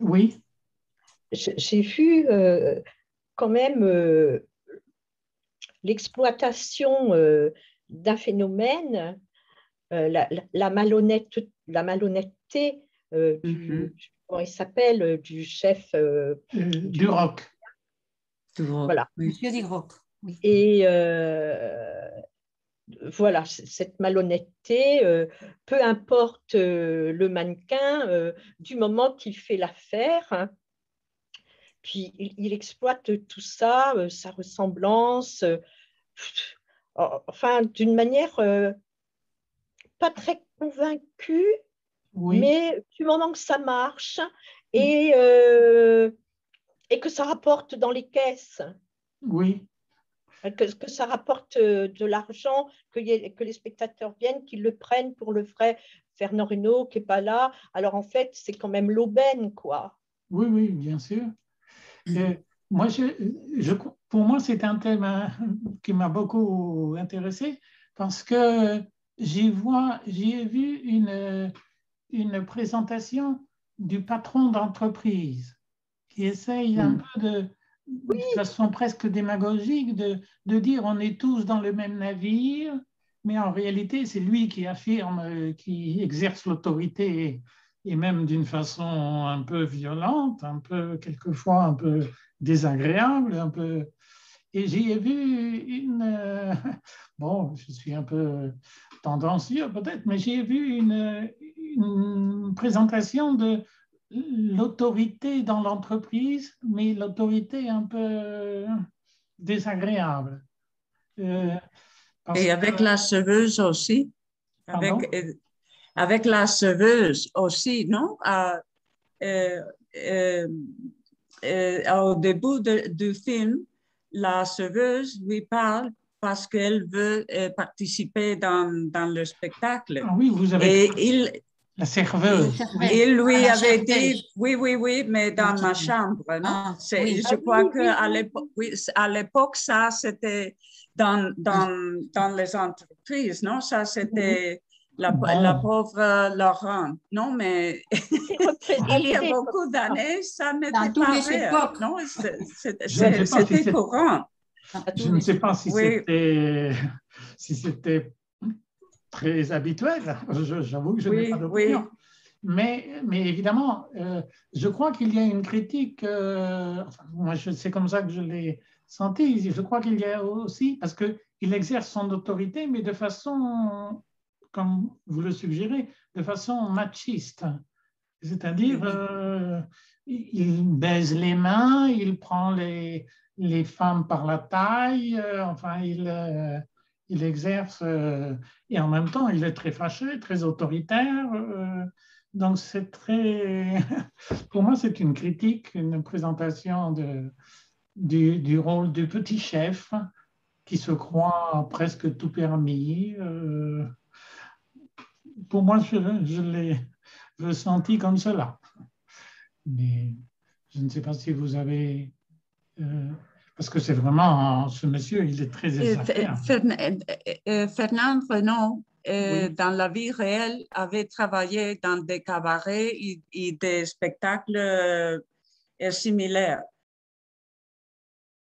Oui. J'ai vu quand même l'exploitation d'un phénomène, la malhonnêteté Mhm. comment il s'appelle, du chef. Du rock. Voilà. Oui. Monsieur Duroc, oui. Et voilà, cette malhonnêteté, peu importe le mannequin, du moment qu'il fait l'affaire, hein, puis il exploite tout ça, sa ressemblance, enfin, d'une manière pas très convaincue, Oui. mais du moment que ça marche Mm. et que ça rapporte dans les caisses, Oui. que ça rapporte de l'argent, que les spectateurs viennent, qu'ils le prennent pour le vrai Fernand Reynaud qui n'est pas là. Alors en fait, c'est quand même l'aubaine, quoi. Oui, oui, bien sûr. Moi, pour moi, c'est un thème qui m'a beaucoup intéressé parce que j'y ai vu une présentation du patron d'entreprise qui essaye un peu de façon presque démagogique de dire on est tous dans le même navire, mais en réalité, c'est lui qui affirme, qui exerce l'autorité et même d'une façon un peu violente, un peu quelquefois un peu désagréable, un peu. Et j'y ai vu bon, je suis un peu tendancieux peut-être, mais j'ai vu une présentation de l'autorité dans l'entreprise, mais l'autorité un peu désagréable. Et avec la serveuse aussi. Pardon? Avec la serveuse aussi, non? Euh, au début du film, la serveuse lui parle parce qu'elle veut participer dans le spectacle. Ah oui, vous avez la serveuse. Il lui avait dit, oui, mais dans ma chambre, non? Oui. Je crois qu'à l'époque, ça, c'était dans les entreprises, non? Ça, c'était la pauvre Laurent. Non, mais il y a beaucoup d'années, ça n'était pas vrai. Non, c'était courant. Je ne sais pas si c'était très habituel. J'avoue que je n'ai pas d'opinion. Mais évidemment, je crois qu'il y a une critique, moi c'est comme ça que je l'ai senti, je crois qu'il y a aussi, parce qu'il exerce son autorité, mais de façon, comme vous le suggérez, de façon machiste. C'est-à-dire, il baise les mains, il prend les femmes par la taille, enfin, il exerce, et en même temps, il est très fâché, très autoritaire. Donc, c'est très. Pour moi, c'est une critique, une présentation du rôle du petit chef qui se croit presque tout permis. Pour moi, je l'ai ressenti comme cela. Mais je ne sais pas si vous avez. Parce que c'est vraiment. Ce monsieur, il est très désagréable. Fernand Reynaud, dans la vie réelle, avait travaillé dans des cabarets et des spectacles similaires.